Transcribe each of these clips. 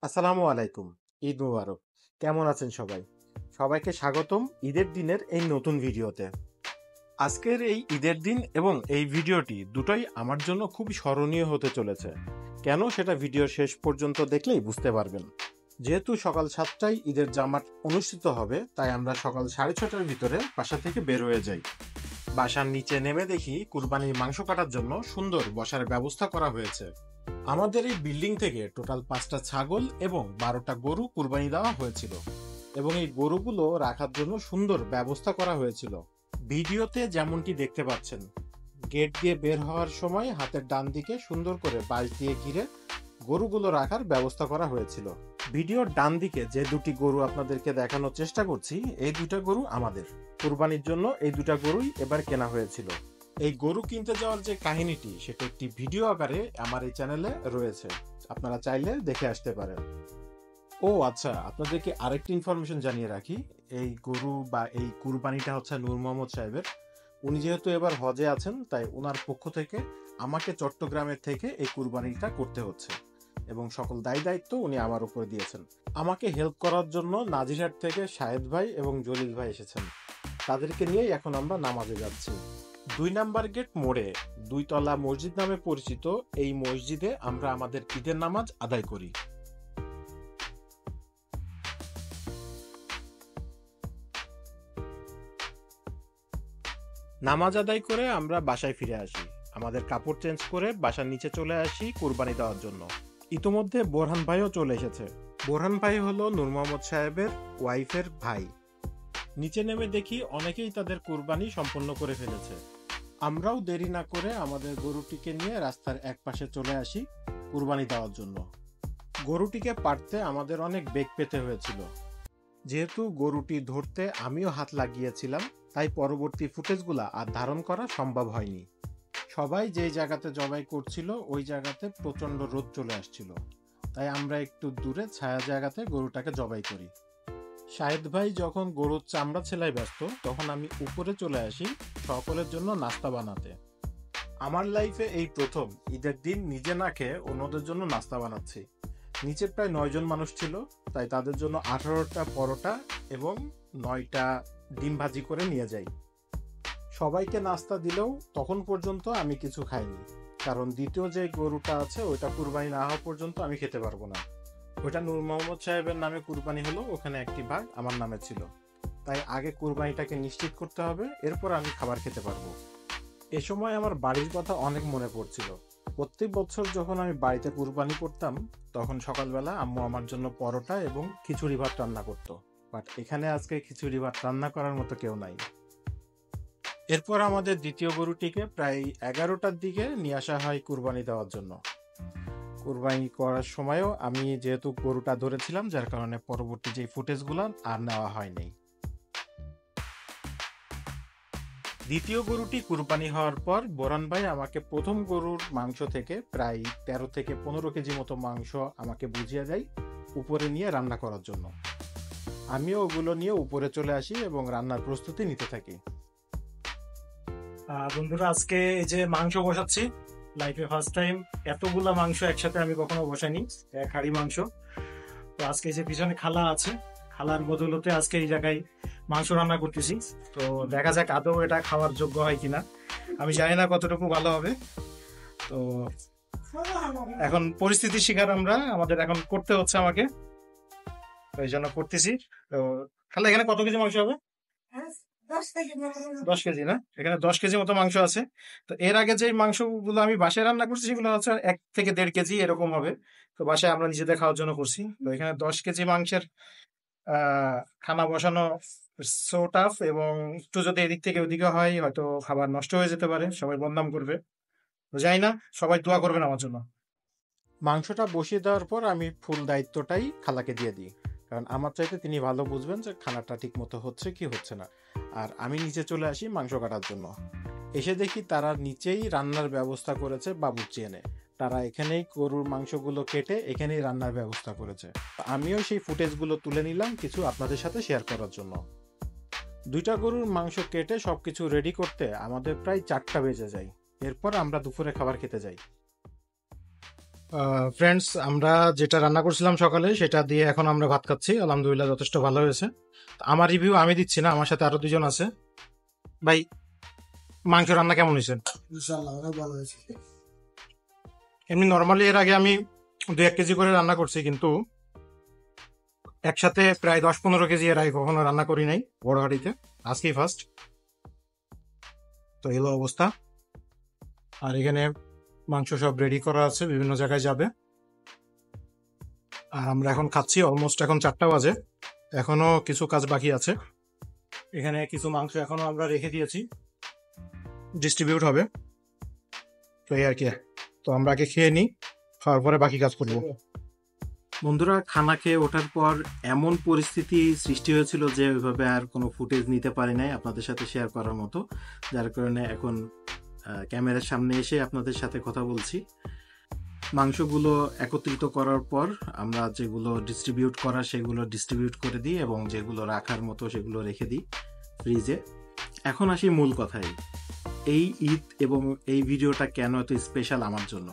আসসালামু আলাইকুম। ঈদ মুবারক। কেমন আছেন সবাই? সবাইকে স্বাগতম ঈদের দিনের এই নতুন ভিডিওতে। আজকের এই ঈদের দিন এবং এই ভিডিওটি দুটোই আমার জন্য খুবই স্মরণীয় হতে চলেছে। কেন সেটা ভিডিওর শেষ পর্যন্ত দেখলেই বুঝতে পারবেন। যেহেতু সকাল 7টায় ঈদের জামাত অনুষ্ঠিত হবে, তাই আমরা সকাল 6:30টার ভিতরে বাসা থেকে বের হয়ে যাই। বাসার নিচে নেমে দেখি কুরবানির মাংস কাটার জন্য সুন্দর বসার ব্যবস্থা করা হয়েছে। আমাদের এই বিল্ডিং থেকে টোটাল 5টা ছাগল এবং 12টা গরু কুরবানি দেওয়া হয়েছিল এবং এই গরুগুলো রাখার জন্য সুন্দর ব্যবস্থা করা হয়েছিল। ভিডিওতে যেমনটি দেখতে পাচ্ছেন, গেট দিয়ে বের হওয়ার সময় হাতের ডান দিকে সুন্দর করে বাঁশ দিয়ে ঘিরে গরুগুলো রাখার ব্যবস্থা করা হয়েছিল। ভিডিওর ডান দিকে যে দুটি গরু আপনাদেরকে দেখানোর চেষ্টা করছি, এই দুটা গরু আমাদের কুরবানির জন্য এই দুটা গরুই এবার কেনা হয়েছিল। এই গরু কিনতে যাওয়ার যে কাহিনীটি, সেটা একটি ভিডিও আকারে আমার এই চ্যানেলে রয়েছে, আপনারা চাইলে দেখে আসতে পারেন। ও আচ্ছা, আপনাদেরকে আরেকটি ইনফরমেশন জানিয়ে রাখি, এই গরু বা এই কুরবানিটা হচ্ছে নূর মোহাম্মদ সাহেবের। উনি যেহেতু এবার হজে আছেন, তাই ওনার পক্ষ থেকে আমাকে চট্টগ্রামের থেকে এই কুরবানিটা করতে হচ্ছে এবং সকল দায় দায়িত্ব উনি আমার উপর দিয়েছেন। আমাকে হেল্প করার জন্য নাজিরহাট থেকে শাহেদ ভাই এবং জলিল ভাই এসেছেন। তাদেরকে নিয়েই এখন আমরা নামাজে যাচ্ছি। 2 নাম্বার গেট মোড়ে 2 তলা মসজিদ নামে পরিচিত এই মসজিদে আমরা আমাদের ঈদের নামাজ আদায় করি। নামাজ আদায় করে আমরা বাসায় ফিরে আসি। আমাদের কাপড় চেঞ্জ করে বাসার নিচে চলে আসি কুরবানি দেওয়ার জন্য। ইতোমধ্যে বোরহান ভাইও চলে এসেছে। বোরহান ভাই হলো নূর মোহাম্মদ সাহেবের ওয়াইফের ভাই। নিচে নেমে দেখি অনেকেই তাদের কুরবানি সম্পন্ন করে ফেলেছে। আমরাও দেরি না করে আমাদের গরুটিকে নিয়ে রাস্তার এক পাশে চলে আসি কুরবানি দেওয়ার জন্য। গরুটিকে পাড়তে আমাদের অনেক বেগ পেতে হয়েছিল। যেহেতু গরুটি ধরতে আমিও হাত লাগিয়েছিলাম, তাই পরবর্তী ফুটেজগুলা আর ধারণ করা সম্ভব হয়নি। সবাই যেই জায়গাতে জবাই করছিল ওই জায়গাতে প্রচন্ড রোদ চলে আসছিল, তাই আমরা একটু দূরে ছায়া জায়গাতে গরুটাকে জবাই করি। শাহেদ ভাই যখন গরুর চামড়া ছেলাই ব্যস্ত, তখন আমি উপরে চলে আসি সকলের জন্য নাস্তা বানাতে। আমার লাইফে এই প্রথম ঈদের দিন নিজে না খেয়ে অন্যদের জন্য নাস্তা বানাচ্ছি। নিচে প্রায় 9 জন মানুষ ছিল, তাই তাদের জন্য 18টা পরোটা এবং 9টা ডিম ভাজি করে নিয়ে যাই। সবাইকে নাস্তা দিলেও তখন পর্যন্ত আমি কিছু খাইনি, কারণ দ্বিতীয় যে গরুটা আছে ওইটা কুরবানি না হওয়া পর্যন্ত আমি খেতে পারবো না। ওইটা নূর মোহাম্মদ সাহেবের নামে কুরবানি হলো, ওখানে একটি ভাগ আমার নামে ছিল, তাই আগে কুরবানিটাকে নিশ্চিত করতে হবে, এরপর আমি খাবার খেতে পারবো। এ সময় আমার বাড়ির কথা অনেক মনে পড়ছিল। প্রত্যেক বছর যখন আমি বাড়িতে কুরবানি করতাম, তখন সকালবেলা আম্মু আমার জন্য পরোটা এবং খিচুড়ি ভাত রান্না করতো, বাট এখানে আজকে খিচুড়ি ভাত রান্না করার মতো কেউ নাই। এরপর আমাদের দ্বিতীয় গরুটিকে প্রায় 11টার দিকে নিয়ে আসা হয় কুরবানি দেওয়ার জন্য। কুরবানি করার সময়ও আমি যেহেতু গরুটা ধরেছিলাম, যার কারণে পরবর্তী যে ফুটেজগুলো আর নেওয়া হয়নি। দ্বিতীয় গরুটি কুরবানি হওয়ার পর বোরহান ভাই আমাকে প্রথম গরুর মাংস থেকে প্রায় 13 থেকে 15 কেজি মতো মাংস আমাকে বুঝিয়ে দেয় উপরে নিয়ে রান্না করার জন্য। আমিও ওগুলো নিয়ে উপরে চলে আসি এবং রান্নার প্রস্তুতি নিতে থাকি। বন্ধুরা, আজকে এই যে মাংস বসাচ্ছি, লাইফে ফার্স্ট টাইম এতগুলা মাংস একসাথে আমি কখনো বসাইনি, এক হাঁড়ি মাংস। তো আজকে যে পিছনে খালা আছে, খালার বদৌলতে আজকে এই জায়গায় মাংস রান্না করতেছি। তো দেখা যাক আদৌ এটা খাওয়ার যোগ্য হয় কিনা, আমি জানি না কতটুকু ভালো হবে। তো এখন পরিস্থিতির শিকার আমাদের এখন করতে হচ্ছে আমাকে, এই জন্য করতেছি। তো খালা, এখানে কত কেজি মাংস হবে? 10 কেজি না? এখানে 10 কেজি মতো মাংস আছে। তো এর আগে যে মাংসগুলো আমি বাসায় রান্না করছি, সেগুলো হচ্ছে 1 থেকে 1.5 কেজি এরকম হবে। তো বাসায় আমরা নিজেদের খাওয়ার জন্য করছি। তো এখানে 10 কেজি মাংসের খানা বসানো সো টাফ, এবং একটু যদি এদিক থেকে ওদিকে হয় হয়তো খাবার নষ্ট হয়ে যেতে পারে, সবাই বদনাম করবে। তো যাই না, সবাই দোয়া করবেন আমার জন্য। মাংসটা বসিয়ে দেওয়ার পর আমি ফুল দায়িত্বটাই খালাকে দিয়ে দিই, কারণ আমার চাইতে তিনি ভালো বুঝবেন যে খানাটা ঠিক মতো হচ্ছে কি হচ্ছে না। আর আমি নিচে চলে আসি মাংস কাটার জন্য। এসে দেখি তারা নিচেই রান্নার ব্যবস্থা করেছে বাবুর্চি এনে। তারা এখানেই গরুর মাংসগুলো কেটে এখানেই রান্নার ব্যবস্থা করেছে। আমিও সেই ফুটেজগুলো তুলে নিলাম কিছু আপনাদের সাথে শেয়ার করার জন্য। 2টা গরুর মাংস কেটে সবকিছু রেডি করতে আমাদের প্রায় 4টা বেজে যায়। এরপর আমরা দুপুরে খাবার খেতে যাই। ফ্রেন্ডস, আমরা যেটা রান্না করছিলাম সকালে সেটা দিয়ে এখন আমরা ভাত খাচ্ছি। আলহামদুলিল্লাহ যথেষ্ট ভালো হয়েছে। আমার রিভিউ আমি দিচ্ছি না, আমার সাথে আরো দুজন আছে। ভাই, মাংস রান্না কেমন হয়েছে? ইনশাআল্লাহ অনেক ভালো হয়েছে। এমনি নর্মালি এর আগে আমি 2-1 কেজি করে রান্না করছি, কিন্তু একসাথে প্রায় 10-15 কেজি এর আগে কখনো রান্না করি নাই বড় হাঁড়িতে, আজকেই ফার্স্ট। তো এলো অবস্থা। আর এখানে মাংস সব রেডি করা আছে, বিভিন্ন জায়গায় যাবে। আর আমরা এখন খাচ্ছি, অলমোস্ট এখন 4টা বাজে, এখনো কিছু কাজ বাকি আছে। এখানে কিছু মাংস এখনো আমরা রেখে দিয়েছি, ডিস্ট্রিবিউট হবে। তো এই আর কি। তো আমরা আগে খেয়ে নিই, খাওয়ার পরে বাকি কাজ করবো। বন্ধুরা, খানা খেয়ে ওঠার পর এমন পরিস্থিতি সৃষ্টি হয়েছিল যে ওইভাবে আর কোনো ফুটেজ নিতে পারি নাই আপনাদের সাথে শেয়ার করার মতো, যার কারণে এখন ক্যামেরার সামনে এসে আপনাদের সাথে কথা বলছি। মাংসগুলো একত্রিত করার পর আমরা যেগুলো ডিস্ট্রিবিউট করা সেগুলো ডিস্ট্রিবিউট করে দিই, এবং যেগুলো রাখার মতো সেগুলো রেখে দিই ফ্রিজে। এখন আসি মূল কথায়, এই ঈদ এবং এই ভিডিওটা কেন এত স্পেশাল আমার জন্য।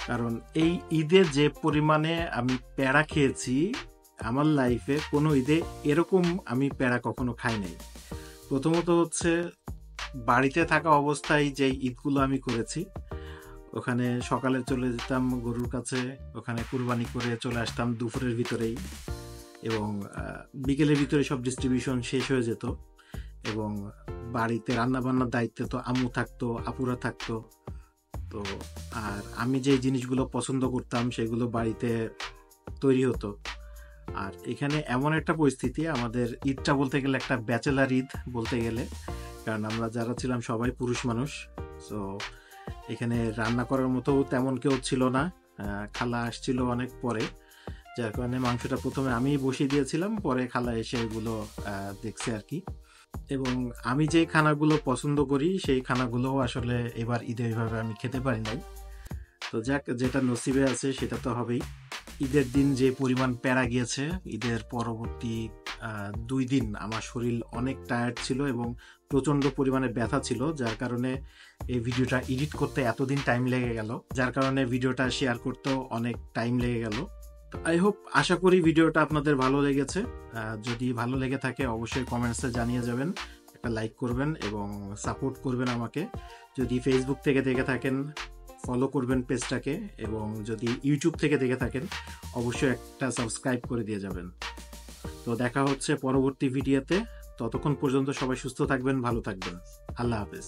কারণ এই ঈদে যে পরিমাণে আমি প্যাড়া খেয়েছি, আমার লাইফে কোনো ঈদে এরকম আমি প্যাড়া কখনো খাই নাই। প্রথমত হচ্ছে, বাড়িতে থাকা অবস্থায় যে ঈদগুলো আমি করেছি, ওখানে সকালে চলে যেতাম গরুর কাছে, ওখানে কুরবানি করে চলে আসতাম দুপুরের ভিতরেই, এবং বিকেলের ভিতরে সব ডিস্ট্রিবিউশন শেষ হয়ে যেত। এবং বাড়িতে রান্না বান্নার দায়িত্বে তো আম্মু থাকতো, আপুরা থাকতো। তো আর আমি যে জিনিসগুলো পছন্দ করতাম সেগুলো বাড়িতে তৈরি হতো। আর এখানে এমন একটা পরিস্থিতি, আমাদের ঈদটা বলতে গেলে একটা ব্যাচেলার ঈদ বলতে গেলে, কারণ আমরা যারা ছিলাম সবাই পুরুষ মানুষ। সো এখানে রান্না করার মতো তেমন কেউ ছিল না, খালা আসছিল অনেক পরে, যার কারণে মাংসটা প্রথমে আমি বসিয়ে দিয়েছিলাম, পরে খালা এসে এগুলো দেখছে আর কি। এবং আমি যে খানাগুলো পছন্দ করি সেই খানাগুলো আসলে এবার ঈদে এইভাবে আমি খেতে পারি নাই। তো যাক, যেটা নসিবে আছে সেটা তো হবেই। ঈদের দিন যে পরিমাণ প্যারা গিয়েছে, ঈদের পরবর্তী 2 দিন আমার শরীর অনেক টায়ার্ড ছিল এবং প্রচন্ড পরিমাণে ব্যথা ছিল, যার কারণে এই ভিডিওটা এডিট করতে এতদিন টাইম লেগে গেল, যার কারণে ভিডিওটা শেয়ার করতেও অনেক টাইম লেগে গেল। তো আই হোপ, আশা করি ভিডিওটা আপনাদের ভালো লেগেছে। যদি ভালো লেগে থাকে অবশ্যই কমেন্টসে জানিয়ে যাবেন, একটা লাইক করবেন এবং সাপোর্ট করবেন আমাকে। যদি ফেসবুক থেকে দেখে থাকেন ফলো করবেন পেজটাকে, এবং যদি ইউটিউব থেকে দেখে থাকেন অবশ্যই একটা সাবস্ক্রাইব করে দিয়ে যাবেন। তো দেখা হচ্ছে পরবর্তী ভিডিওতে, ততক্ষণ পর্যন্ত সবাই সুস্থ থাকবেন, ভালো থাকবেন। আল্লাহ হাফেজ।